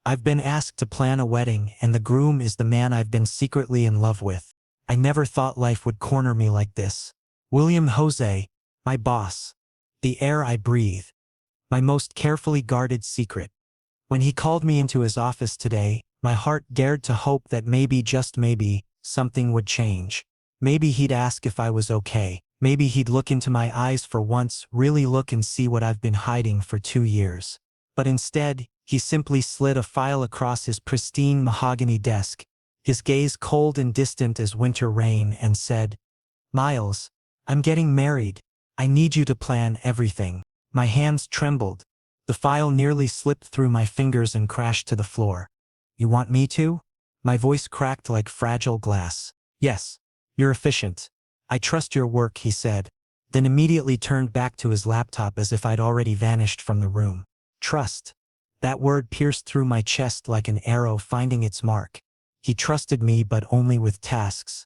I've been asked to plan a wedding, and the groom is the man I've been secretly in love with. I never thought life would corner me like this. William Jose, my boss. The air I breathe. My most carefully guarded secret. When he called me into his office today, my heart dared to hope that maybe, just maybe, something would change. Maybe he'd ask if I was okay. Maybe he'd look into my eyes for once, really look and see what I've been hiding for 2 years. But instead, he simply slid a file across his pristine mahogany desk, his gaze cold and distant as winter rain, and said, "Miles, I'm getting married. I need you to plan everything." My hands trembled. The file nearly slipped through my fingers and crashed to the floor. "You want me to?" My voice cracked like fragile glass. "Yes. You're efficient. I trust your work," he said, then immediately turned back to his laptop as if I'd already vanished from the room. Trust. That word pierced through my chest like an arrow finding its mark. He trusted me, but only with tasks.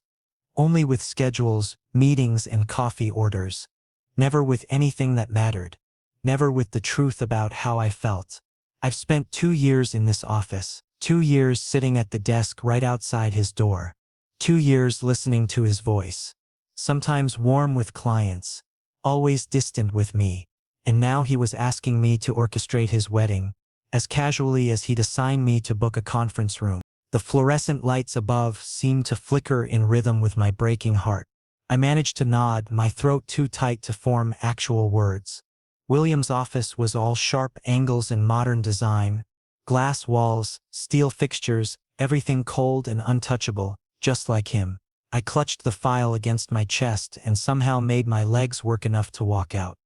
Only with schedules, meetings, and coffee orders. Never with anything that mattered. Never with the truth about how I felt. I've spent 2 years in this office. 2 years sitting at the desk right outside his door. 2 years listening to his voice. Sometimes warm with clients. Always distant with me. And now he was asking me to orchestrate his wedding, as casually as he'd assign me to book a conference room. The fluorescent lights above seemed to flicker in rhythm with my breaking heart. I managed to nod, my throat too tight to form actual words. William's office was all sharp angles and modern design. Glass walls, steel fixtures, everything cold and untouchable, just like him. I clutched the file against my chest and somehow made my legs work enough to walk out.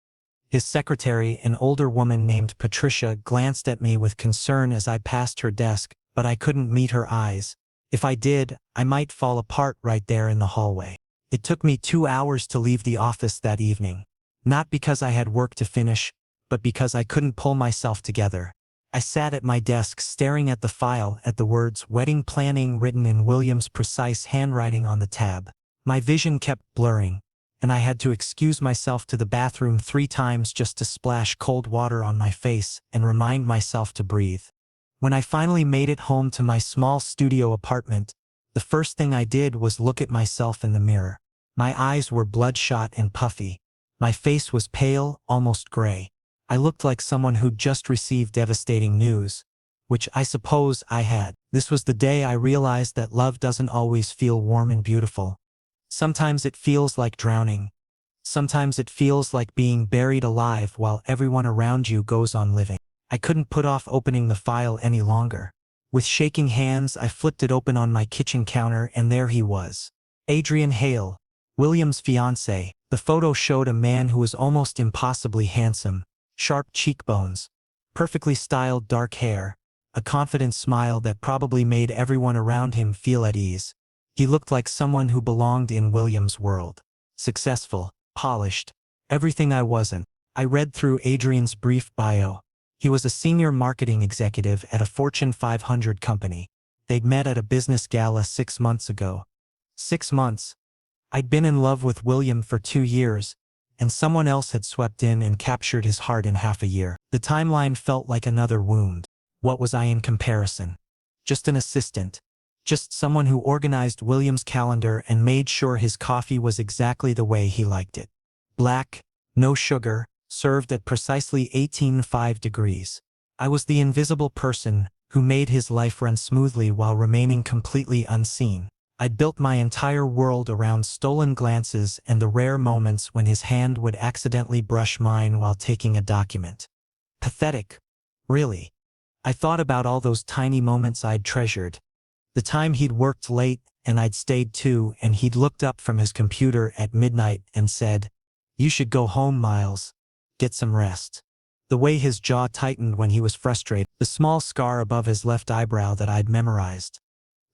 His secretary, an older woman named Patricia, glanced at me with concern as I passed her desk, but I couldn't meet her eyes. If I did, I might fall apart right there in the hallway. It took me 2 hours to leave the office that evening. Not because I had work to finish, but because I couldn't pull myself together. I sat at my desk staring at the file, at the words "wedding planning" written in William's precise handwriting on the tab. My vision kept blurring, and I had to excuse myself to the bathroom 3 times just to splash cold water on my face and remind myself to breathe. When I finally made it home to my small studio apartment, the first thing I did was look at myself in the mirror. My eyes were bloodshot and puffy. My face was pale, almost gray. I looked like someone who'd just received devastating news, which I suppose I had. This was the day I realized that love doesn't always feel warm and beautiful. Sometimes it feels like drowning. Sometimes it feels like being buried alive while everyone around you goes on living. I couldn't put off opening the file any longer. With shaking hands, I flipped it open on my kitchen counter, and there he was. Adrian Hale, William's fiancé. The photo showed a man who was almost impossibly handsome. Sharp cheekbones, perfectly styled dark hair, a confident smile that probably made everyone around him feel at ease. He looked like someone who belonged in William's world. Successful, polished, everything I wasn't. I read through Adrian's brief bio. He was a senior marketing executive at a Fortune 500 company. They'd met at a business gala 6 months ago. 6 months. I'd been in love with William for 2 years, and someone else had swept in and captured his heart in half a year. The timeline felt like another wound. What was I in comparison? Just an assistant. Just someone who organized William's calendar and made sure his coffee was exactly the way he liked it. Black, no sugar, served at precisely 18.5 degrees. I was the invisible person who made his life run smoothly while remaining completely unseen. I'd built my entire world around stolen glances and the rare moments when his hand would accidentally brush mine while taking a document. Pathetic. Really. I thought about all those tiny moments I'd treasured. The time he'd worked late and I'd stayed too, and he'd looked up from his computer at midnight and said, "You should go home, Miles. Get some rest." The way his jaw tightened when he was frustrated, the small scar above his left eyebrow that I'd memorized.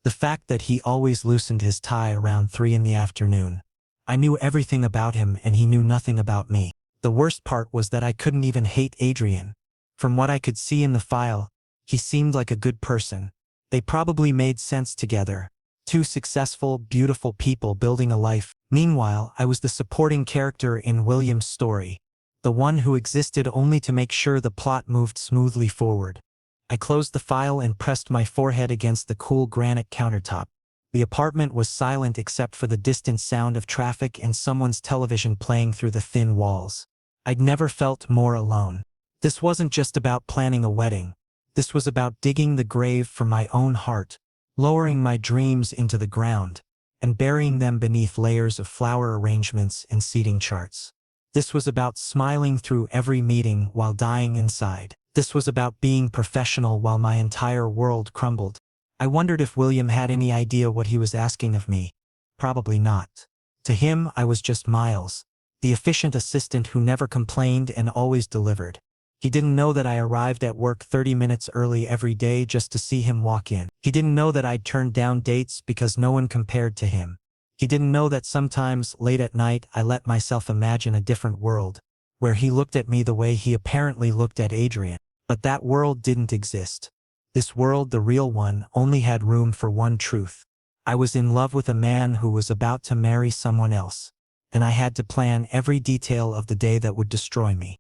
The fact that he always loosened his tie around 3 in the afternoon. I knew everything about him and he knew nothing about me. The worst part was that I couldn't even hate Adrian. From what I could see in the file, he seemed like a good person. They probably made sense together. 2 successful, beautiful people building a life. Meanwhile, I was the supporting character in William's story. The one who existed only to make sure the plot moved smoothly forward. I closed the file and pressed my forehead against the cool granite countertop. The apartment was silent except for the distant sound of traffic and someone's television playing through the thin walls. I'd never felt more alone. This wasn't just about planning a wedding. This was about digging the grave for my own heart, lowering my dreams into the ground, and burying them beneath layers of flower arrangements and seating charts. This was about smiling through every meeting while dying inside. This was about being professional while my entire world crumbled. I wondered if William had any idea what he was asking of me. Probably not. To him, I was just Miles, the efficient assistant who never complained and always delivered. He didn't know that I arrived at work 30 minutes early every day just to see him walk in. He didn't know that I'd turned down dates because no one compared to him. He didn't know that sometimes, late at night, I let myself imagine a different world, where he looked at me the way he apparently looked at Adrian. But that world didn't exist. This world, the real one, only had room for one truth. I was in love with a man who was about to marry someone else, and I had to plan every detail of the day that would destroy me.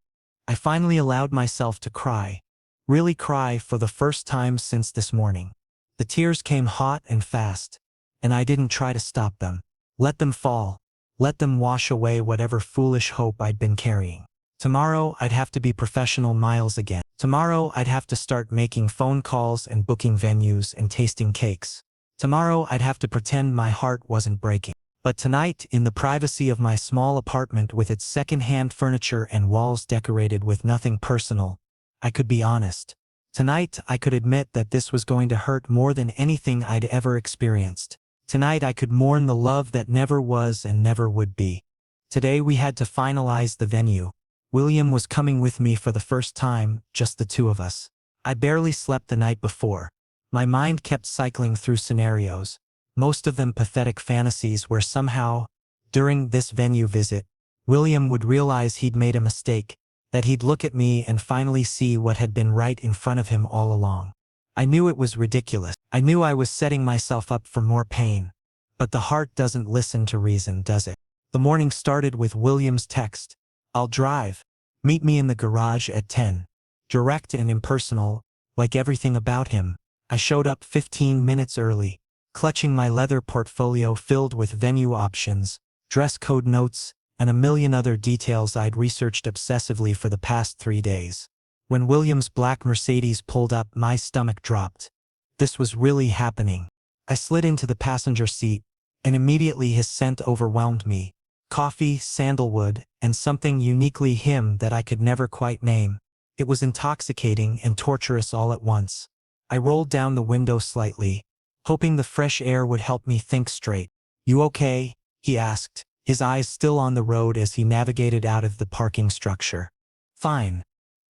I finally allowed myself to cry, really cry for the first time since this morning. The tears came hot and fast, and I didn't try to stop them. Let them fall. Let them wash away whatever foolish hope I'd been carrying. Tomorrow I'd have to be professional Miles again. Tomorrow I'd have to start making phone calls and booking venues and tasting cakes. Tomorrow I'd have to pretend my heart wasn't breaking. But tonight, in the privacy of my small apartment with its second-hand furniture and walls decorated with nothing personal, I could be honest. Tonight I could admit that this was going to hurt more than anything I'd ever experienced. Tonight I could mourn the love that never was and never would be. Today we had to finalize the venue. William was coming with me for the first time, just the two of us. I barely slept the night before. My mind kept cycling through scenarios, most of them pathetic fantasies where somehow, during this venue visit, William would realize he'd made a mistake, that he'd look at me and finally see what had been right in front of him all along. I knew it was ridiculous. I knew I was setting myself up for more pain. But the heart doesn't listen to reason, does it? The morning started with William's text. "I'll drive. Meet me in the garage at 10. Direct and impersonal, like everything about him. I showed up 15 minutes early, clutching my leather portfolio filled with venue options, dress code notes, and a million other details I'd researched obsessively for the past 3 days. When William's black Mercedes pulled up, my stomach dropped. This was really happening. I slid into the passenger seat, and immediately his scent overwhelmed me. Coffee, sandalwood, and something uniquely him that I could never quite name. It was intoxicating and torturous all at once. I rolled down the window slightly, hoping the fresh air would help me think straight. "You okay?" he asked, his eyes still on the road as he navigated out of the parking structure. "Fine,"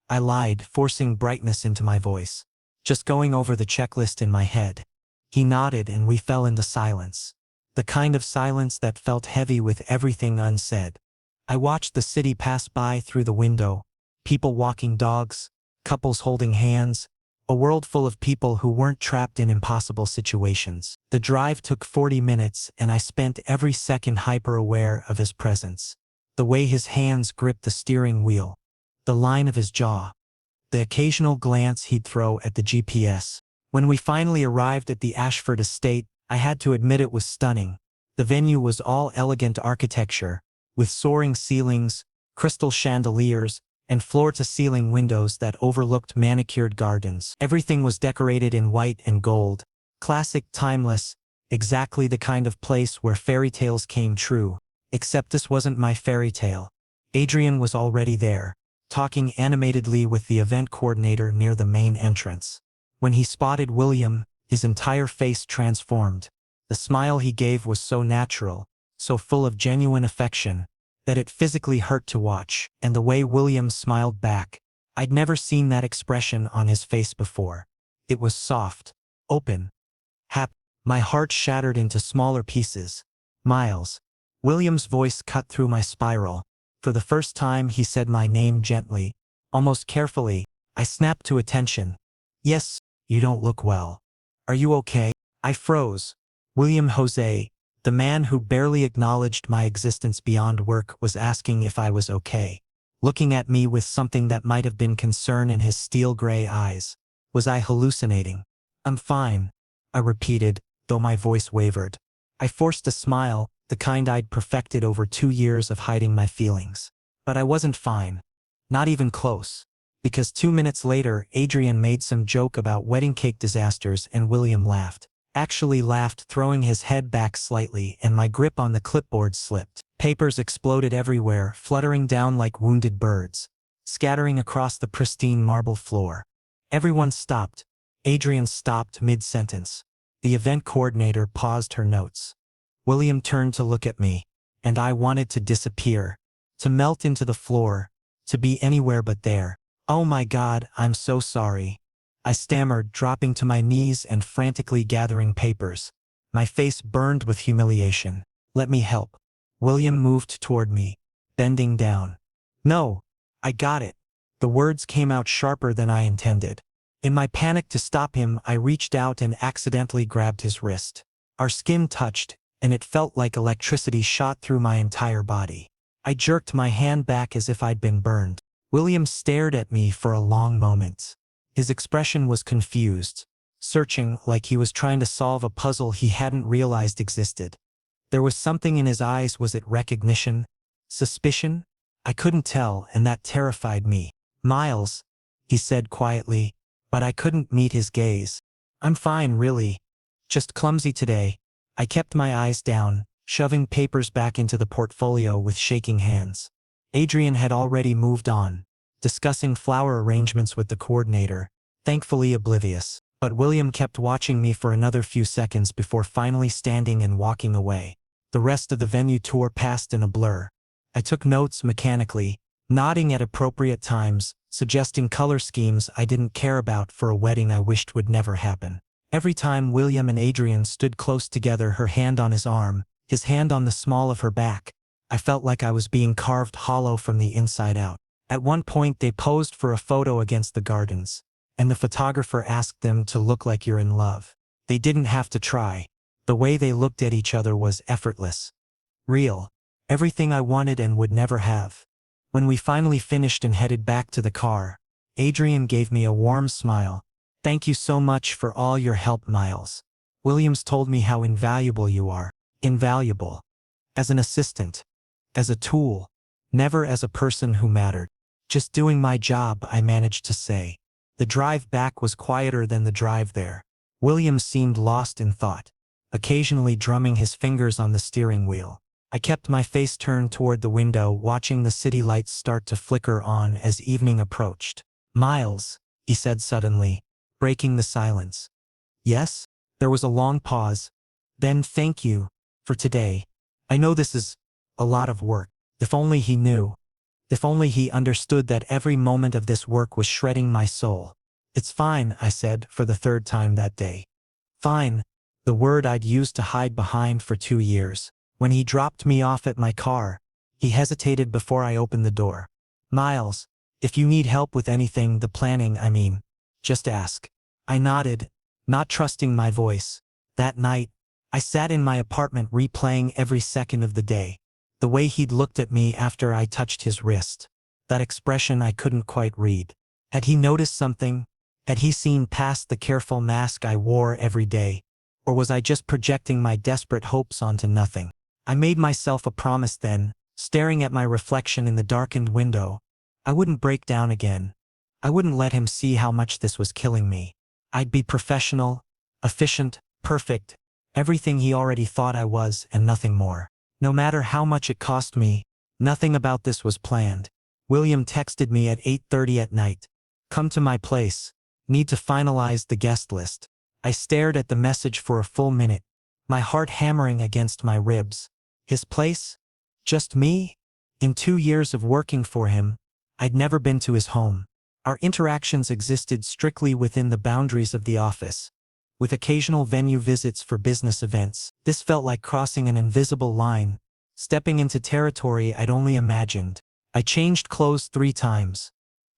I lied, forcing brightness into my voice. "Just going over the checklist in my head." He nodded and we fell into silence. The kind of silence that felt heavy with everything unsaid. I watched the city pass by through the window, people walking dogs, couples holding hands, a world full of people who weren't trapped in impossible situations. The drive took 40 minutes and I spent every second hyper-aware of his presence. The way his hands gripped the steering wheel, the line of his jaw, the occasional glance he'd throw at the GPS. When we finally arrived at the Ashford estate, I had to admit it was stunning. The venue was all elegant architecture, with soaring ceilings, crystal chandeliers, and floor-to-ceiling windows that overlooked manicured gardens. Everything was decorated in white and gold, classic, timeless, exactly the kind of place where fairy tales came true. Except this wasn't my fairy tale. Adrian was already there, talking animatedly with the event coordinator near the main entrance. When he spotted William, his entire face transformed. The smile he gave was so natural, so full of genuine affection, that it physically hurt to watch. And the way William smiled back, I'd never seen that expression on his face before. It was soft, open, happy. My heart shattered into smaller pieces. "Miles." William's voice cut through my spiral. For the first time he said my name gently, almost carefully. I snapped to attention. "Yes, you don't look well. Are you okay?" I froze. William Jose, the man who barely acknowledged my existence beyond work, was asking if I was okay, looking at me with something that might have been concern in his steel gray eyes. Was I hallucinating? I'm fine, I repeated, though my voice wavered. I forced a smile, the kind I'd perfected over 2 years of hiding my feelings. But I wasn't fine. Not even close. Because 2 minutes later, Adrian made some joke about wedding cake disasters and William laughed. Actually laughed, throwing his head back slightly, and my grip on the clipboard slipped. Papers exploded everywhere, fluttering down like wounded birds, scattering across the pristine marble floor. Everyone stopped. Adrian stopped mid-sentence. The event coordinator paused her notes. William turned to look at me, and I wanted to disappear, to melt into the floor, to be anywhere but there. "Oh my God, I'm so sorry," I stammered, dropping to my knees and frantically gathering papers. My face burned with humiliation. "Let me help." William moved toward me, bending down. "No, I got it." The words came out sharper than I intended. In my panic to stop him, I reached out and accidentally grabbed his wrist. Our skin touched, and it felt like electricity shot through my entire body. I jerked my hand back as if I'd been burned. William stared at me for a long moment. His expression was confused, searching, like he was trying to solve a puzzle he hadn't realized existed. There was something in his eyes. Was it recognition? Suspicion? I couldn't tell, and that terrified me. "Miles," he said quietly, but I couldn't meet his gaze. "I'm fine, really. Just clumsy today." I kept my eyes down, shoving papers back into the portfolio with shaking hands. Adrian had already moved on, discussing flower arrangements with the coordinator, thankfully oblivious. But William kept watching me for another few seconds before finally standing and walking away. The rest of the venue tour passed in a blur. I took notes mechanically, nodding at appropriate times, suggesting color schemes I didn't care about for a wedding I wished would never happen. Every time William and Adrian stood close together, her hand on his arm, his hand on the small of her back, I felt like I was being carved hollow from the inside out. At one point they posed for a photo against the gardens, and the photographer asked them to look like you're in love. They didn't have to try. The way they looked at each other was effortless. Real. Everything I wanted and would never have. When we finally finished and headed back to the car, Adrian gave me a warm smile. "Thank you so much for all your help, Miles. Williams told me how invaluable you are." Invaluable. As an assistant. As a tool. Never as a person who mattered. "Just doing my job," I managed to say. The drive back was quieter than the drive there. Williams seemed lost in thought, occasionally drumming his fingers on the steering wheel. I kept my face turned toward the window, watching the city lights start to flicker on as evening approached. "Miles," he said suddenly, breaking the silence. "Yes?" There was a long pause. Then, "Thank you for today. I know this is a lot of work." If only he knew. If only he understood that every moment of this work was shredding my soul. "It's fine," I said for the third time that day. Fine. The word I'd used to hide behind for 2 years. When he dropped me off at my car, he hesitated before I opened the door. "Miles, if you need help with anything, the planning, I mean, just ask." I nodded, not trusting my voice. That night, I sat in my apartment replaying every second of the day. The way he'd looked at me after I touched his wrist. That expression I couldn't quite read. Had he noticed something? Had he seen past the careful mask I wore every day? Or was I just projecting my desperate hopes onto nothing? I made myself a promise then, staring at my reflection in the darkened window. I wouldn't break down again. I wouldn't let him see how much this was killing me. I'd be professional, efficient, perfect, everything he already thought I was and nothing more. No matter how much it cost me, nothing about this was planned. William texted me at 8:30 at night. "Come to my place. Need to finalize the guest list." I stared at the message for a full minute, my heart hammering against my ribs. His place? Just me? In 2 years of working for him, I'd never been to his home. Our interactions existed strictly within the boundaries of the office, with occasional venue visits for business events. This felt like crossing an invisible line, stepping into territory I'd only imagined. I changed clothes 3 times,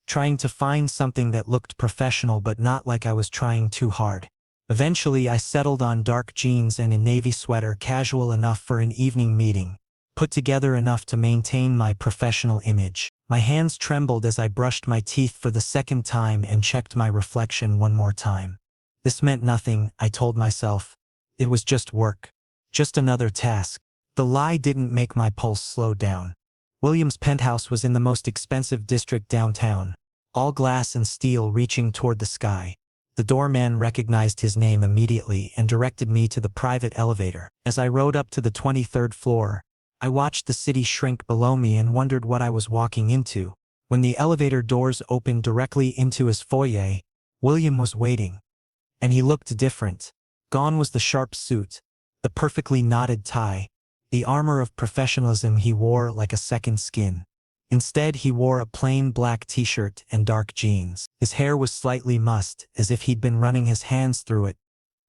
trying to find something that looked professional but not like I was trying too hard. Eventually I settled on dark jeans and a navy sweater, casual enough for an evening meeting, put together enough to maintain my professional image. My hands trembled as I brushed my teeth for the second time and checked my reflection one more time. This meant nothing, I told myself. It was just work. Just another task. The lie didn't make my pulse slow down. William's penthouse was in the most expensive district downtown, all glass and steel reaching toward the sky. The doorman recognized his name immediately and directed me to the private elevator. As I rode up to the 23rd floor, I watched the city shrink below me and wondered what I was walking into. When the elevator doors opened directly into his foyer, William was waiting. And he looked different. Gone was the sharp suit, the perfectly knotted tie, the armor of professionalism he wore like a second skin. Instead, he wore a plain black t-shirt and dark jeans. His hair was slightly mussed, as if he'd been running his hands through it.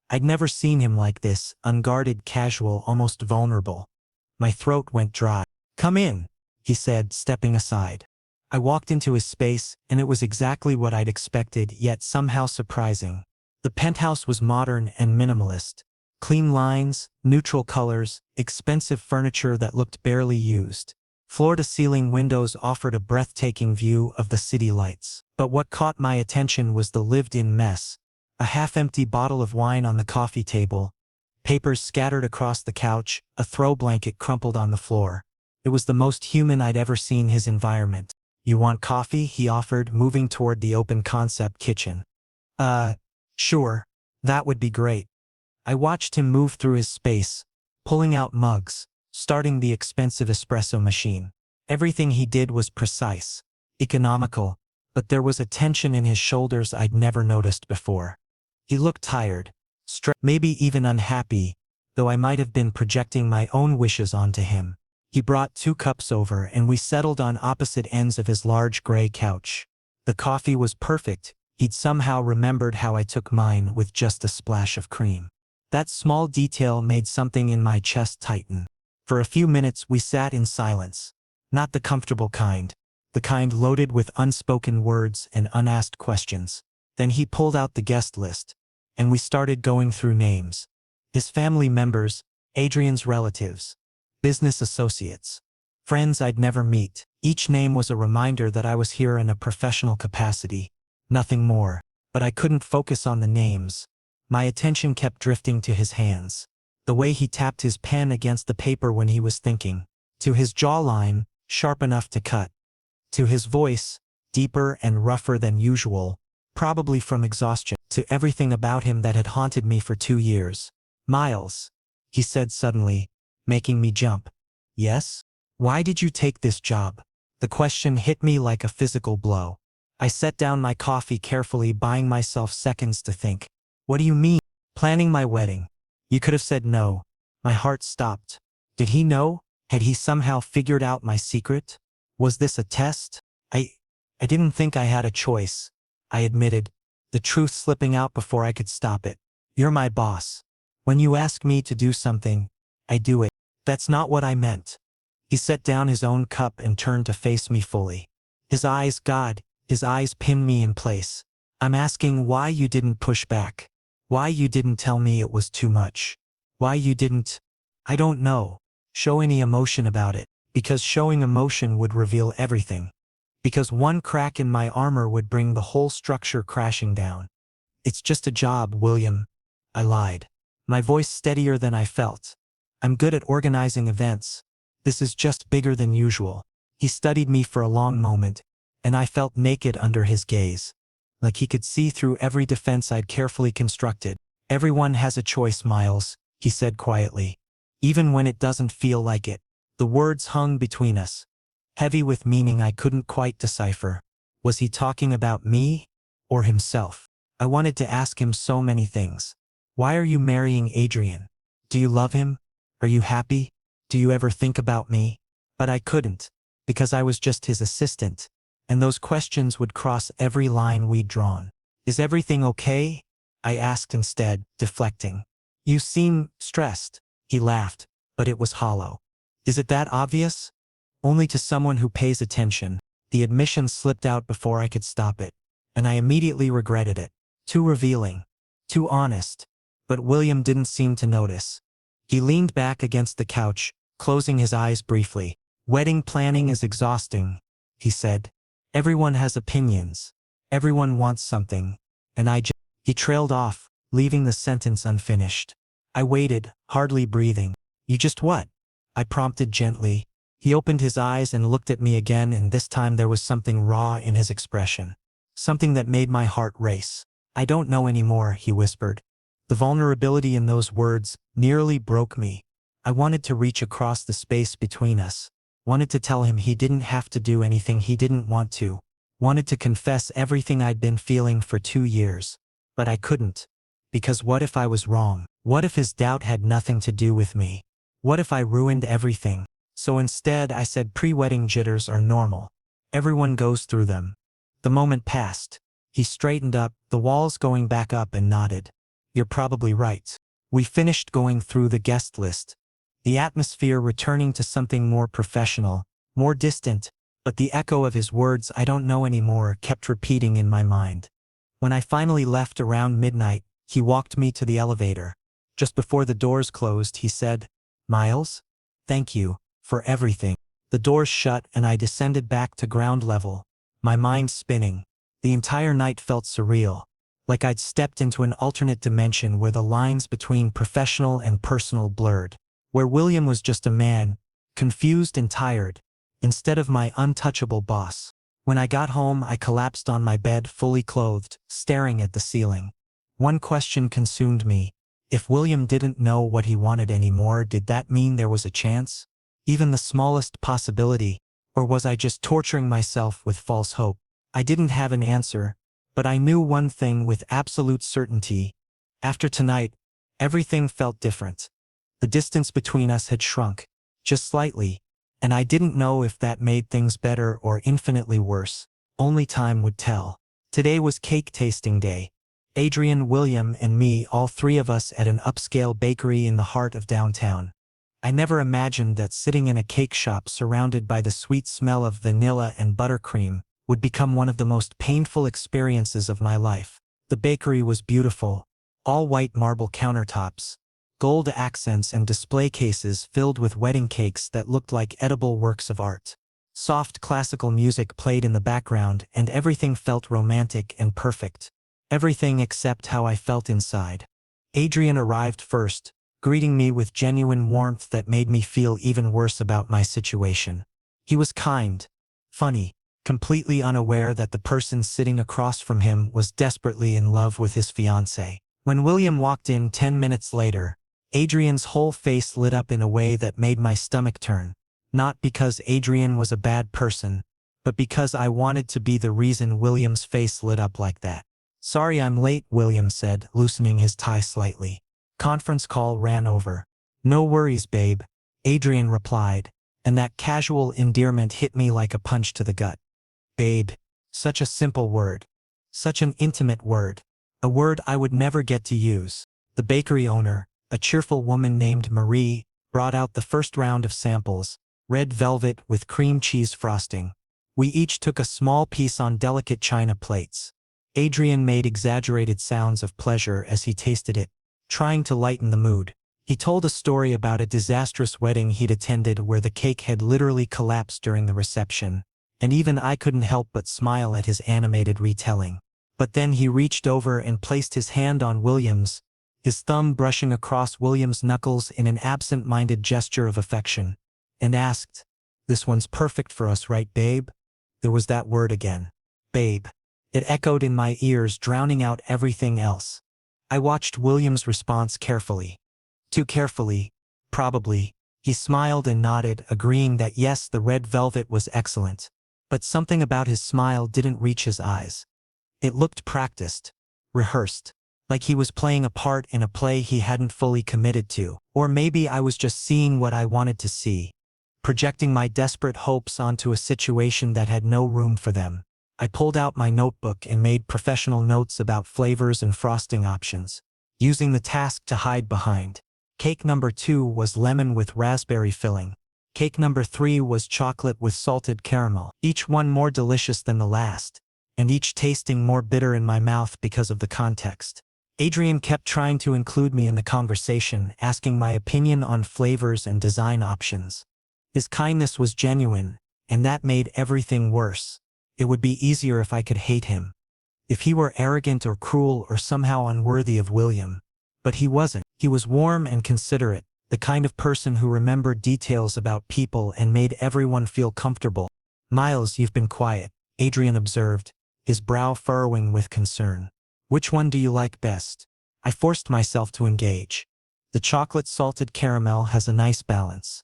I'd never seen him like this, unguarded, casual, almost vulnerable. My throat went dry. "Come in," he said, stepping aside. I walked into his space, and it was exactly what I'd expected, yet somehow surprising. The penthouse was modern and minimalist. Clean lines, neutral colors, expensive furniture that looked barely used. Floor-to-ceiling windows offered a breathtaking view of the city lights. But what caught my attention was the lived-in mess. A half-empty bottle of wine on the coffee table, papers scattered across the couch, a throw blanket crumpled on the floor. It was the most human I'd ever seen his environment. "You want coffee?" he offered, moving toward the open-concept kitchen. Sure. That would be great." I watched him move through his space, pulling out mugs, starting the expensive espresso machine. Everything he did was precise, economical, but there was a tension in his shoulders I'd never noticed before. He looked tired, stressed, maybe even unhappy, though I might have been projecting my own wishes onto him. He brought 2 cups over and we settled on opposite ends of his large gray couch. The coffee was perfect. He'd somehow remembered how I took mine, with just a splash of cream. That small detail made something in my chest tighten. For a few minutes we sat in silence. Not the comfortable kind. The kind loaded with unspoken words and unasked questions. Then he pulled out the guest list, and we started going through names. His family members, Adrian's relatives, business associates, friends I'd never meet. Each name was a reminder that I was here in a professional capacity. Nothing more. But I couldn't focus on the names. My attention kept drifting to his hands. The way he tapped his pen against the paper when he was thinking. To his jawline, sharp enough to cut. To his voice, deeper and rougher than usual, probably from exhaustion. To everything about him that had haunted me for 2 years. "Miles," he said suddenly, making me jump. "Yes? Why did you take this job?" The question hit me like a physical blow. I set down my coffee carefully, buying myself seconds to think. "What do you mean?" "Planning my wedding. You could have said no." My heart stopped. Did he know? Had he somehow figured out my secret? Was this a test? I didn't think I had a choice, I admitted, the truth slipping out before I could stop it. "You're my boss. When you ask me to do something, I do it." "That's not what I meant." He set down his own cup and turned to face me fully. His eyes pinned me in place. "I'm asking why you didn't push back. Why you didn't tell me it was too much. Why you didn't, I don't know, show any emotion about it. Because showing emotion would reveal everything. Because one crack in my armor would bring the whole structure crashing down." "It's just a job, William," I lied, my voice steadier than I felt. "I'm good at organizing events. This is just bigger than usual." He studied me for a long moment, and I felt naked under his gaze. Like he could see through every defense I'd carefully constructed. "Everyone has a choice, Miles," he said quietly. "Even when it doesn't feel like it." The words hung between us, heavy with meaning I couldn't quite decipher. Was he talking about me? Or himself? I wanted to ask him so many things. Why are you marrying Adrian? Do you love him? Are you happy? Do you ever think about me? But I couldn't, because I was just his assistant. And those questions would cross every line we'd drawn. "Is everything okay?" I asked instead, deflecting. "You seem stressed." He laughed, but it was hollow. "Is it that obvious?" "Only to someone who pays attention." The admission slipped out before I could stop it, and I immediately regretted it. Too revealing. Too honest. But William didn't seem to notice. He leaned back against the couch, closing his eyes briefly. Wedding planning is exhausting, he said. Everyone has opinions. Everyone wants something. And He trailed off, leaving the sentence unfinished. I waited, hardly breathing. You just what? I prompted gently. He opened his eyes and looked at me again, and this time there was something raw in his expression. Something that made my heart race. I don't know anymore, he whispered. The vulnerability in those words nearly broke me. I wanted to reach across the space between us. Wanted to tell him he didn't have to do anything he didn't want to. Wanted to confess everything I'd been feeling for 2 years. But I couldn't. Because what if I was wrong? What if his doubt had nothing to do with me? What if I ruined everything? So instead I said pre-wedding jitters are normal. Everyone goes through them. The moment passed. He straightened up, the walls going back up, and nodded. You're probably right. We finished going through the guest list. The atmosphere returning to something more professional, more distant, but the echo of his words "I don't know anymore" kept repeating in my mind. When I finally left around midnight, he walked me to the elevator. Just before the doors closed, he said, "Miles? Thank you for everything." The doors shut and I descended back to ground level, my mind spinning. The entire night felt surreal, like I'd stepped into an alternate dimension where the lines between professional and personal blurred, where William was just a man, confused and tired, instead of my untouchable boss. When I got home, I collapsed on my bed fully clothed, staring at the ceiling. One question consumed me. If William didn't know what he wanted anymore, did that mean there was a chance? Even the smallest possibility? Or was I just torturing myself with false hope? I didn't have an answer, but I knew one thing with absolute certainty. After tonight, everything felt different. The distance between us had shrunk, just slightly, and I didn't know if that made things better or infinitely worse. Only time would tell. Today was cake tasting day. Adrian, William, and me, all three of us at an upscale bakery in the heart of downtown. I never imagined that sitting in a cake shop surrounded by the sweet smell of vanilla and buttercream would become one of the most painful experiences of my life. The bakery was beautiful, all white marble countertops, gold accents, and display cases filled with wedding cakes that looked like edible works of art. Soft classical music played in the background, and everything felt romantic and perfect. Everything except how I felt inside. Adrian arrived first, greeting me with genuine warmth that made me feel even worse about my situation. He was kind, funny, completely unaware that the person sitting across from him was desperately in love with his fiancée. When William walked in 10 minutes later, Adrian's whole face lit up in a way that made my stomach turn. Not because Adrian was a bad person, but because I wanted to be the reason William's face lit up like that. "Sorry I'm late," William said, loosening his tie slightly. "Conference call ran over." "No worries, babe," Adrian replied, and that casual endearment hit me like a punch to the gut. Babe. Such a simple word. Such an intimate word. A word I would never get to use. The bakery owner, a cheerful woman named Marie, brought out the first round of samples, red velvet with cream cheese frosting. We each took a small piece on delicate china plates. Adrian made exaggerated sounds of pleasure as he tasted it, trying to lighten the mood. He told a story about a disastrous wedding he'd attended where the cake had literally collapsed during the reception, and even I couldn't help but smile at his animated retelling. But then he reached over and placed his hand on William's, his thumb brushing across William's knuckles in an absent-minded gesture of affection, and asked, "This one's perfect for us, right, babe?" There was that word again. Babe. It echoed in my ears, drowning out everything else. I watched William's response carefully. Too carefully, probably. He smiled and nodded, agreeing that yes, the red velvet was excellent. But something about his smile didn't reach his eyes. It looked practiced, rehearsed, like he was playing a part in a play he hadn't fully committed to. Or maybe I was just seeing what I wanted to see, projecting my desperate hopes onto a situation that had no room for them. I pulled out my notebook and made professional notes about flavors and frosting options, using the task to hide behind. Cake number 2 was lemon with raspberry filling. Cake number 3 was chocolate with salted caramel, each one more delicious than the last, and each tasting more bitter in my mouth because of the context. Adrian kept trying to include me in the conversation, asking my opinion on flavors and design options. His kindness was genuine, and that made everything worse. It would be easier if I could hate him. If he were arrogant or cruel or somehow unworthy of William. But he wasn't. He was warm and considerate, the kind of person who remembered details about people and made everyone feel comfortable. "Miles, you've been quiet," Adrian observed, his brow furrowing with concern. "Which one do you like best?" I forced myself to engage. "The chocolate salted caramel has a nice balance.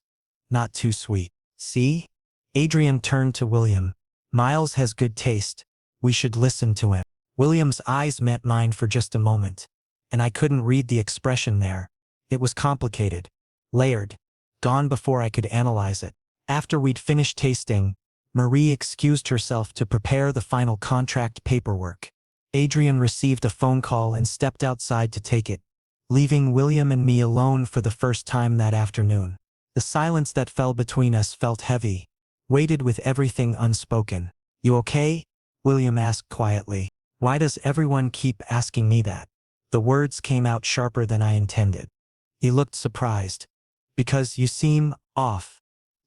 Not too sweet." "See?" Adrian turned to William. "Miles has good taste. We should listen to him." William's eyes met mine for just a moment, and I couldn't read the expression there. It was complicated, layered, gone before I could analyze it. After we'd finished tasting, Marie excused herself to prepare the final contract paperwork. Adrian received a phone call and stepped outside to take it, leaving William and me alone for the first time that afternoon. The silence that fell between us felt heavy, weighted with everything unspoken. "You okay?" William asked quietly. "Why does everyone keep asking me that?" The words came out sharper than I intended. He looked surprised. "Because you seem off.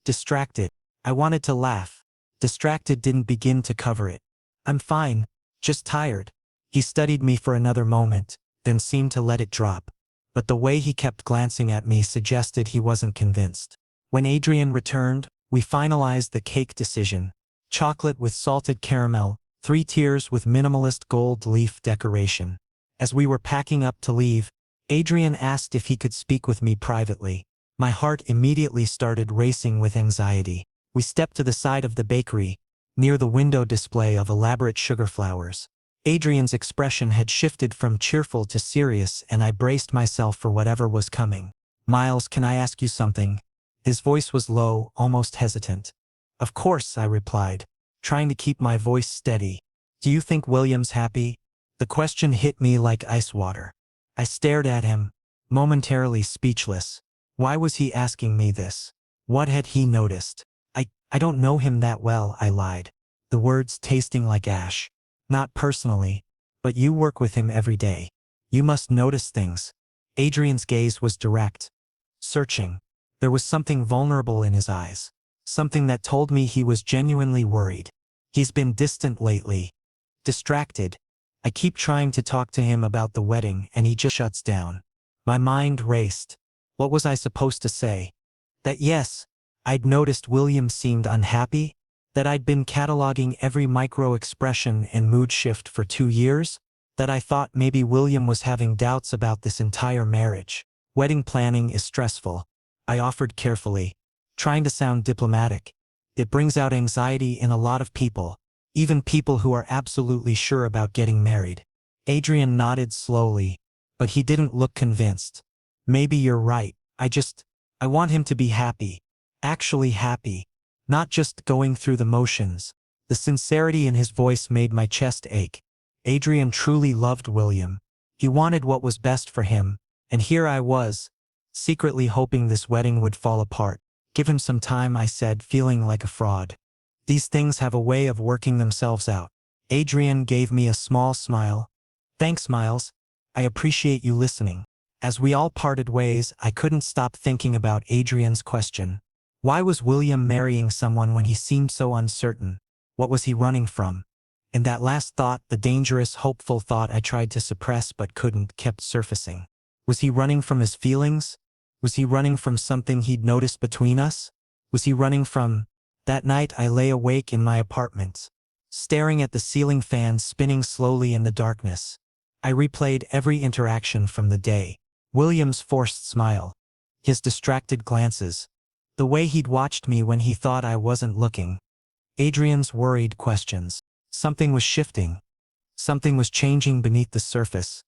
Distracted." I wanted to laugh. Distracted didn't begin to cover it. "I'm fine, just tired." He studied me for another moment, then seemed to let it drop. But the way he kept glancing at me suggested he wasn't convinced. When Adrian returned, we finalized the cake decision. Chocolate with salted caramel, 3 tiers with minimalist gold leaf decoration. As we were packing up to leave, Adrian asked if he could speak with me privately. My heart immediately started racing with anxiety. We stepped to the side of the bakery, near the window display of elaborate sugar flowers. Adrian's expression had shifted from cheerful to serious, and I braced myself for whatever was coming. "Miles, can I ask you something?" His voice was low, almost hesitant. "Of course," I replied, trying to keep my voice steady. "Do you think William's happy?" The question hit me like ice water. I stared at him, momentarily speechless. Why was he asking me this? What had he noticed? I don't know him that well," I lied, the words tasting like ash. "Not personally, but you work with him every day. You must notice things." Adrian's gaze was direct, searching. There was something vulnerable in his eyes, something that told me he was genuinely worried. "He's been distant lately. Distracted. I keep trying to talk to him about the wedding and he just shuts down." My mind raced. What was I supposed to say? That yes, I'd noticed William seemed unhappy? That I'd been cataloging every micro-expression and mood shift for 2 years? That I thought maybe William was having doubts about this entire marriage? "Wedding planning is stressful," I offered carefully, trying to sound diplomatic. "It brings out anxiety in a lot of people, even people who are absolutely sure about getting married." Adrian nodded slowly, but he didn't look convinced. "Maybe you're right. I want him to be happy. Actually happy. Not just going through the motions." The sincerity in his voice made my chest ache. Adrian truly loved William. He wanted what was best for him, and here I was, secretly hoping this wedding would fall apart. "Give him some time," I said, feeling like a fraud. "These things have a way of working themselves out." Adrian gave me a small smile. "Thanks, Miles. I appreciate you listening." As we all parted ways, I couldn't stop thinking about Adrian's question. Why was William marrying someone when he seemed so uncertain? What was he running from? And that last thought, the dangerous, hopeful thought I tried to suppress but couldn't, kept surfacing. Was he running from his feelings? Was he running from something he'd noticed between us? Was he running from... That night I lay awake in my apartment, staring at the ceiling fan spinning slowly in the darkness. I replayed every interaction from the day. William's forced smile, his distracted glances, the way he'd watched me when he thought I wasn't looking. Adrian's worried questions. Something was shifting. Something was changing beneath the surface.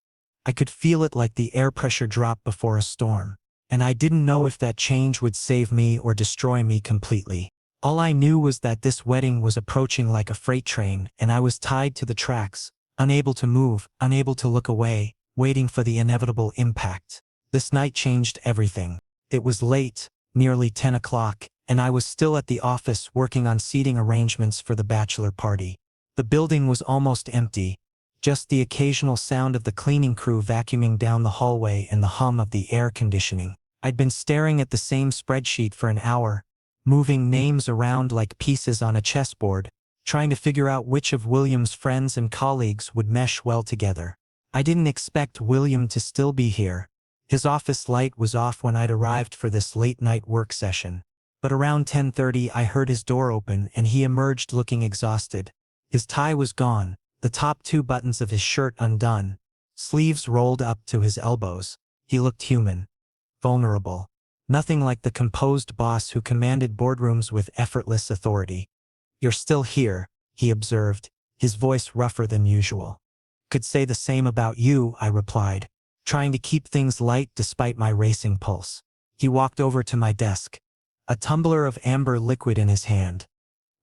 I could feel it like the air pressure drop before a storm. And I didn't know if that change would save me or destroy me completely. All I knew was that this wedding was approaching like a freight train, and I was tied to the tracks, unable to move, unable to look away, waiting for the inevitable impact. This night changed everything. It was late, nearly 10 o'clock, and I was still at the office working on seating arrangements for the bachelor party. The building was almost empty, just the occasional sound of the cleaning crew vacuuming down the hallway and the hum of the air conditioning. I'd been staring at the same spreadsheet for an hour, moving names around like pieces on a chessboard, trying to figure out which of William's friends and colleagues would mesh well together. I didn't expect William to still be here. His office light was off when I'd arrived for this late-night work session. But around 10:30 I heard his door open and he emerged looking exhausted. His tie was gone, the top 2 buttons of his shirt undone, sleeves rolled up to his elbows. He looked human. Vulnerable. Nothing like the composed boss who commanded boardrooms with effortless authority. "You're still here," he observed, his voice rougher than usual. "Could say the same about you," I replied, trying to keep things light despite my racing pulse. He walked over to my desk, a tumbler of amber liquid in his hand.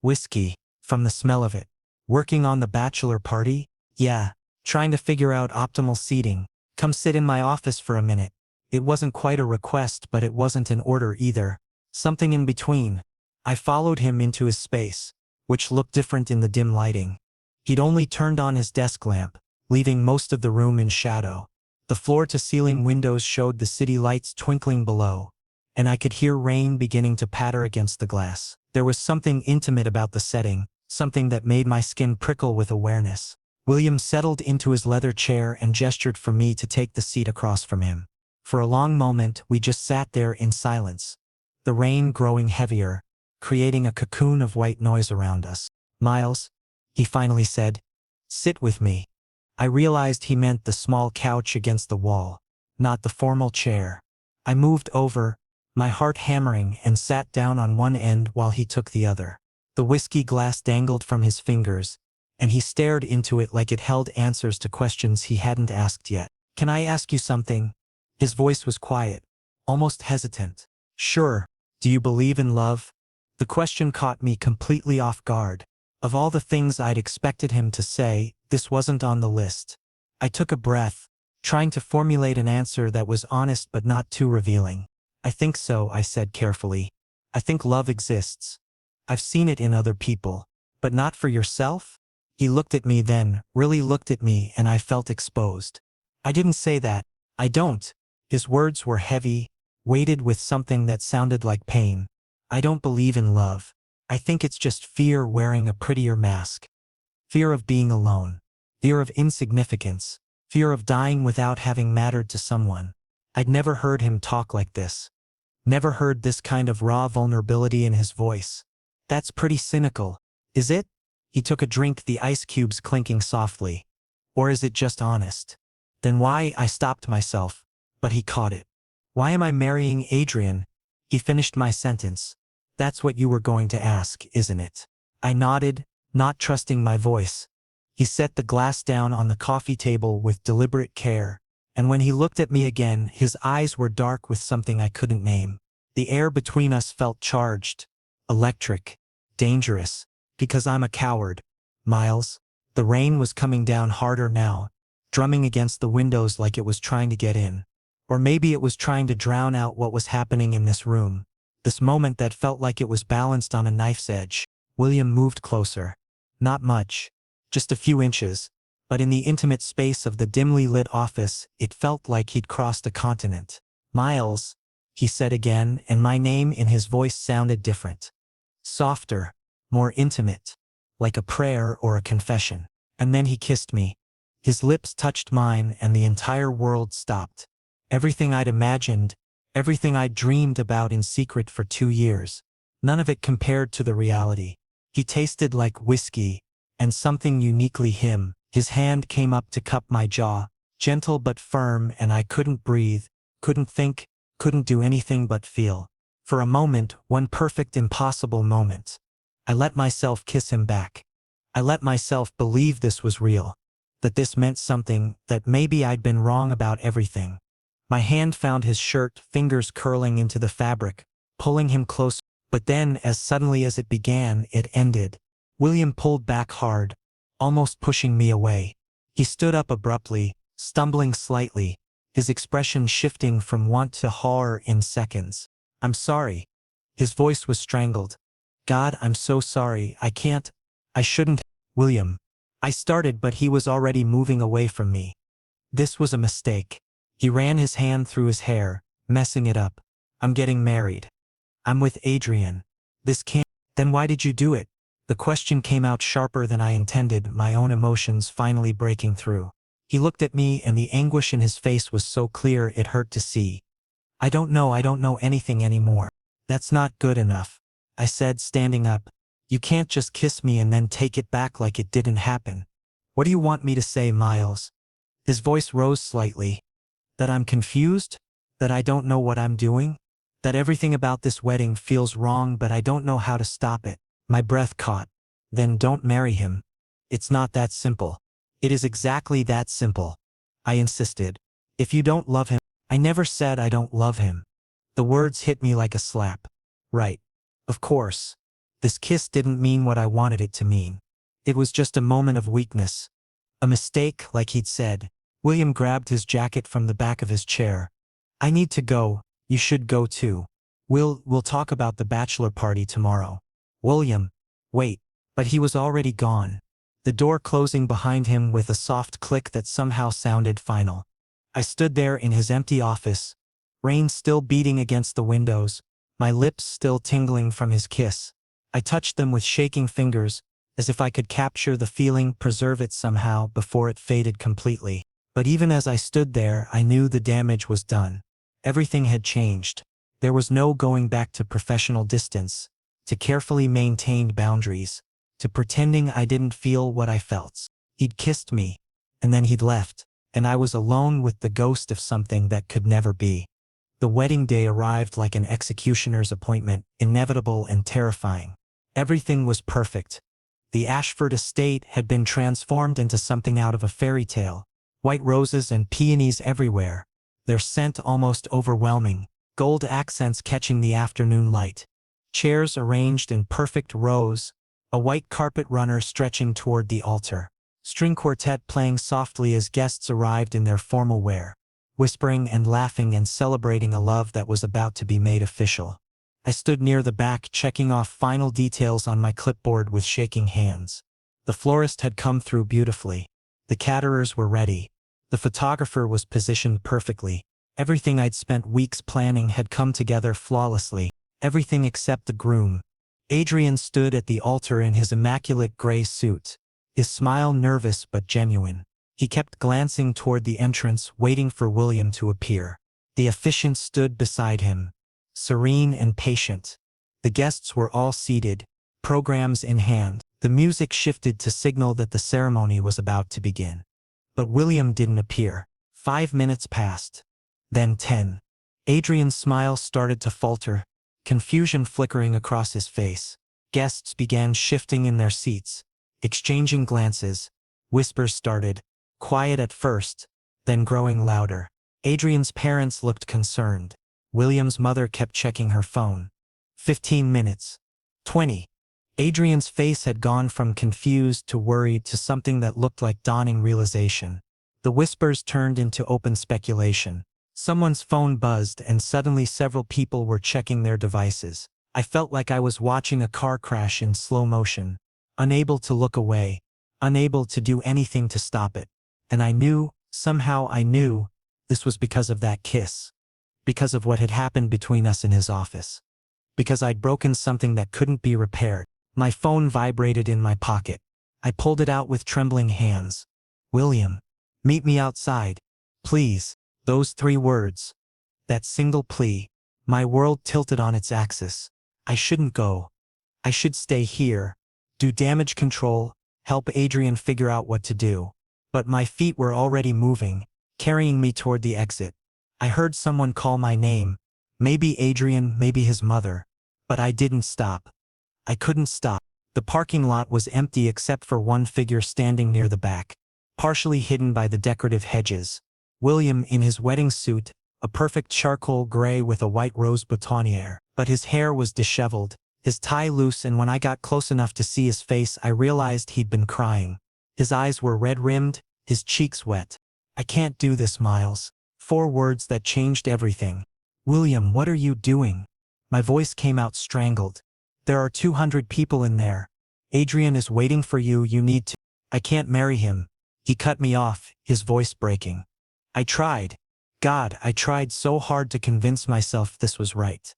"Whiskey, from the smell of it. Working on the bachelor party?" "Yeah, trying to figure out optimal seating. Come sit in my office for a minute." It wasn't quite a request, but it wasn't an order either. Something in between. I followed him into his space, which looked different in the dim lighting. He'd only turned on his desk lamp, leaving most of the room in shadow. The floor-to-ceiling windows showed the city lights twinkling below, and I could hear rain beginning to patter against the glass. There was something intimate about the setting, something that made my skin prickle with awareness. William settled into his leather chair and gestured for me to take the seat across from him. For a long moment, we just sat there in silence, the rain growing heavier, creating a cocoon of white noise around us. "Miles," he finally said, "sit with me." I realized he meant the small couch against the wall, not the formal chair. I moved over, my heart hammering, and sat down on one end while he took the other. The whiskey glass dangled from his fingers, and he stared into it like it held answers to questions he hadn't asked yet. "Can I ask you something?" His voice was quiet, almost hesitant. "Sure. Do you believe in love?" The question caught me completely off guard. Of all the things I'd expected him to say, this wasn't on the list. I took a breath, trying to formulate an answer that was honest but not too revealing. "I think so," I said carefully. "I think love exists. I've seen it in other people. But not for yourself?" He looked at me then, really looked at me, and I felt exposed. "I didn't say that. I don't." His words were heavy, weighted with something that sounded like pain. "I don't believe in love. I think it's just fear wearing a prettier mask. Fear of being alone. Fear of insignificance. Fear of dying without having mattered to someone." I'd never heard him talk like this. Never heard this kind of raw vulnerability in his voice. "That's pretty cynical, is it?" He took a drink, the ice cubes clinking softly. "Or is it just honest?" "Then why?" I stopped myself, but he caught it. "Why am I marrying Adrian?" He finished my sentence. "That's what you were going to ask, isn't it?" I nodded, not trusting my voice. He set the glass down on the coffee table with deliberate care, and when he looked at me again, his eyes were dark with something I couldn't name. The air between us felt charged, electric, dangerous, because I'm a coward. "Miles." The rain was coming down harder now, drumming against the windows like it was trying to get in. Or maybe it was trying to drown out what was happening in this room. This moment that felt like it was balanced on a knife's edge. William moved closer. Not much. Just a few inches. But in the intimate space of the dimly lit office, it felt like he'd crossed a continent. "Miles," he said again, and my name in his voice sounded different. Softer, more intimate, like a prayer or a confession. And then he kissed me. His lips touched mine and the entire world stopped. Everything I'd imagined, everything I'd dreamed about in secret for 2 years. None of it compared to the reality. He tasted like whiskey, and something uniquely him. His hand came up to cup my jaw, gentle but firm, and I couldn't breathe, couldn't think, couldn't do anything but feel. For a moment, one perfect impossible moment, I let myself kiss him back. I let myself believe this was real, that this meant something, that maybe I'd been wrong about everything. My hand found his shirt, fingers curling into the fabric, pulling him close. But then, as suddenly as it began, it ended. William pulled back hard, almost pushing me away. He stood up abruptly, stumbling slightly, his expression shifting from want to horror in seconds. "I'm sorry." His voice was strangled. "God, I'm so sorry. I can't. I shouldn't." "William." I started, but he was already moving away from me. This was a mistake. He ran his hand through his hair, messing it up. I'm getting married. I'm with Adrian. This can't. Then why did you do it? The question came out sharper than I intended, my own emotions finally breaking through. He looked at me and the anguish in his face was so clear it hurt to see. I don't know anything anymore. That's not good enough, I said, standing up. You can't just kiss me and then take it back like it didn't happen. What do you want me to say, Miles? His voice rose slightly. That I'm confused? That I don't know what I'm doing? That everything about this wedding feels wrong but I don't know how to stop it. My breath caught. Then don't marry him. It's not that simple. It is exactly that simple. I insisted. If you don't love him. I never said I don't love him. The words hit me like a slap. Right. Of course. This kiss didn't mean what I wanted it to mean. It was just a moment of weakness. A mistake, like he'd said. William grabbed his jacket from the back of his chair. I need to go. You should go too. We'll talk about the bachelor party tomorrow. William. Wait. But he was already gone. The door closing behind him with a soft click that somehow sounded final. I stood there in his empty office, rain still beating against the windows, my lips still tingling from his kiss. I touched them with shaking fingers, as if I could capture the feeling, preserve it somehow before it faded completely. But even as I stood there, I knew the damage was done. Everything had changed. There was no going back to professional distance, to carefully maintained boundaries, to pretending I didn't feel what I felt. He'd kissed me, and then he'd left. And I was alone with the ghost of something that could never be. The wedding day arrived like an executioner's appointment, inevitable and terrifying. Everything was perfect. The Ashford estate had been transformed into something out of a fairy tale. White roses and peonies everywhere, their scent almost overwhelming, gold accents catching the afternoon light. Chairs arranged in perfect rows, a white carpet runner stretching toward the altar. String quartet playing softly as guests arrived in their formal wear, whispering and laughing and celebrating a love that was about to be made official. I stood near the back checking off final details on my clipboard with shaking hands. The florist had come through beautifully. The caterers were ready. The photographer was positioned perfectly. Everything I'd spent weeks planning had come together flawlessly. Everything except the groom. Adrian stood at the altar in his immaculate gray suit. His smile nervous but genuine. He kept glancing toward the entrance, waiting for William to appear. The officiant stood beside him, serene and patient. The guests were all seated, programs in hand. The music shifted to signal that the ceremony was about to begin. But William didn't appear. 5 minutes passed. Then 10. Adrian's smile started to falter, confusion flickering across his face. Guests began shifting in their seats, exchanging glances. Whispers started, quiet at first, then growing louder. Adrian's parents looked concerned. William's mother kept checking her phone. 15 minutes. 20. Adrian's face had gone from confused to worried to something that looked like dawning realization. The whispers turned into open speculation. Someone's phone buzzed and suddenly several people were checking their devices. I felt like I was watching a car crash in slow motion, unable to look away, unable to do anything to stop it. And I knew, somehow I knew, this was because of that kiss. Because of what had happened between us in his office. Because I'd broken something that couldn't be repaired. My phone vibrated in my pocket. I pulled it out with trembling hands. William, meet me outside. Please. Those 3 words. That single plea. My world tilted on its axis. I shouldn't go. I should stay here. Do damage control, help Adrian figure out what to do. But my feet were already moving, carrying me toward the exit. I heard someone call my name. Maybe Adrian, maybe his mother. But I didn't stop. I couldn't stop. The parking lot was empty except for one figure standing near the back, partially hidden by the decorative hedges. William in his wedding suit, a perfect charcoal gray with a white rose boutonniere. But his hair was disheveled, his tie loose, and when I got close enough to see his face I realized he'd been crying. His eyes were red-rimmed, his cheeks wet. I can't do this, Miles. 4 words that changed everything. William, what are you doing? My voice came out strangled. There are 200 people in there. Adrian is waiting for you, you need to. I can't marry him. He cut me off, his voice breaking. I tried. God, I tried so hard to convince myself this was right.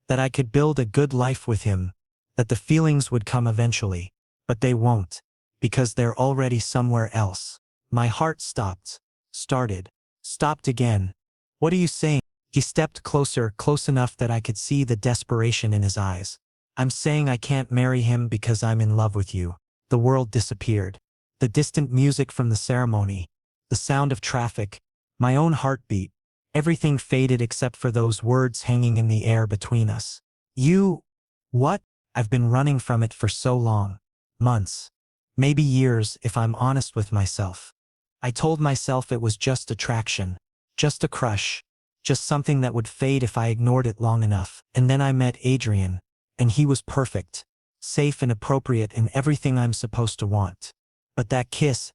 That I could build a good life with him. That the feelings would come eventually. But they won't. Because they're already somewhere else. My heart stopped. Started. Stopped again. What are you saying? He stepped closer, close enough that I could see the desperation in his eyes. I'm saying I can't marry him because I'm in love with you. The world disappeared. The distant music from the ceremony. The sound of traffic. My own heartbeat. Everything faded except for those words hanging in the air between us. You… What? I've been running from it for so long. Months. Maybe years, if I'm honest with myself. I told myself it was just attraction. Just a crush. Just something that would fade if I ignored it long enough. And then I met Adrian. And he was perfect. Safe and appropriate in everything I'm supposed to want. But that kiss…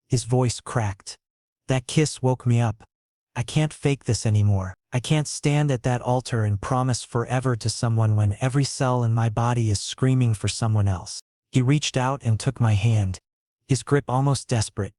His voice cracked. That kiss woke me up. I can't fake this anymore. I can't stand at that altar and promise forever to someone when every cell in my body is screaming for someone else. He reached out and took my hand. His grip almost desperate.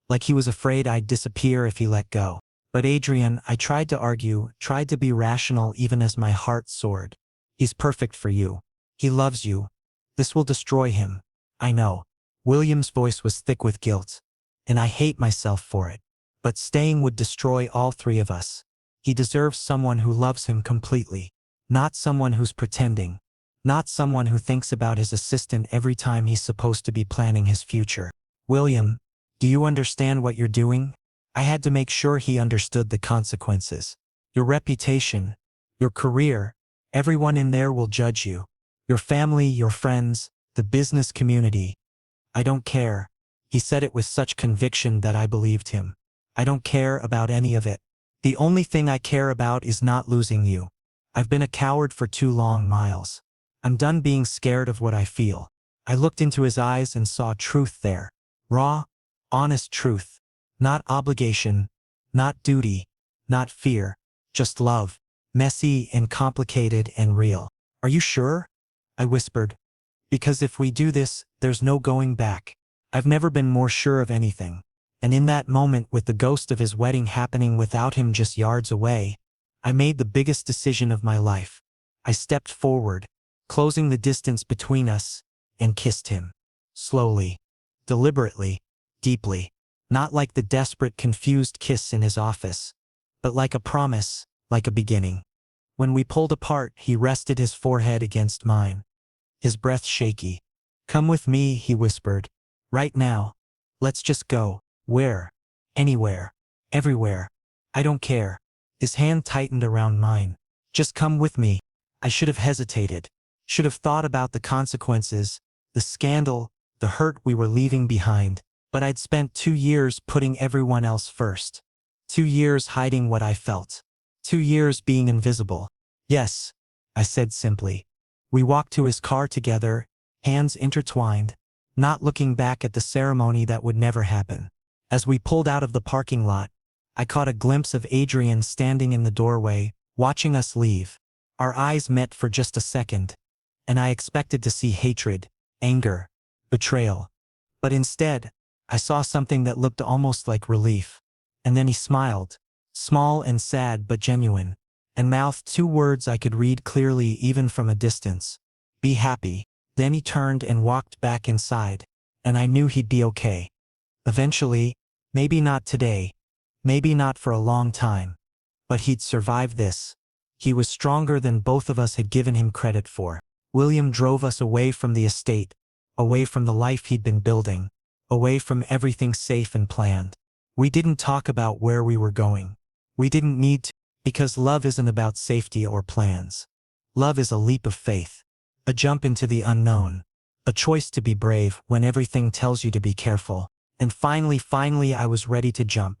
Like he was afraid I'd disappear if he let go. But Adrian, I tried to argue, tried to be rational even as my heart soared. He's perfect for you. He loves you. This will destroy him. I know. William's voice was thick with guilt. And I hate myself for it. But staying would destroy all three of us. He deserves someone who loves him completely. Not someone who's pretending. Not someone who thinks about his assistant every time he's supposed to be planning his future. William, do you understand what you're doing? I had to make sure he understood the consequences. Your reputation, your career, everyone in there will judge you. Your family, your friends, the business community. I don't care. He said it with such conviction that I believed him. I don't care about any of it. The only thing I care about is not losing you. I've been a coward for too long, Miles. I'm done being scared of what I feel. I looked into his eyes and saw truth there. Raw, honest truth. Not obligation, not duty, not fear. Just love. Messy and complicated and real. Are you sure? I whispered. Because if we do this, there's no going back. I've never been more sure of anything. And in that moment, with the ghost of his wedding happening without him just yards away, I made the biggest decision of my life. I stepped forward, closing the distance between us, and kissed him. Slowly, deliberately, deeply. Not like the desperate, confused kiss in his office, but like a promise, like a beginning. When we pulled apart, he rested his forehead against mine. His breath shaky. Come with me, he whispered. Right now. Let's just go. Where? Anywhere. Everywhere. I don't care. His hand tightened around mine. Just come with me. I should have hesitated. Should have thought about the consequences, the scandal, the hurt we were leaving behind. But I'd spent 2 years putting everyone else first. 2 years hiding what I felt. 2 years being invisible. Yes, I said simply. We walked to his car together, hands intertwined, not looking back at the ceremony that would never happen. As we pulled out of the parking lot, I caught a glimpse of Adrian standing in the doorway, watching us leave. Our eyes met for just a second, and I expected to see hatred, anger, betrayal. But instead, I saw something that looked almost like relief. And then he smiled, small and sad but genuine, and mouthed 2 words I could read clearly even from a distance. Be happy. Then he turned and walked back inside, and I knew he'd be okay. Eventually, maybe not today, maybe not for a long time, but he'd survive this. He was stronger than both of us had given him credit for. William drove us away from the estate, away from the life he'd been building, away from everything safe and planned. We didn't talk about where we were going. We didn't need to, because love isn't about safety or plans. Love is a leap of faith, a jump into the unknown, a choice to be brave when everything tells you to be careful. And finally I was ready to jump.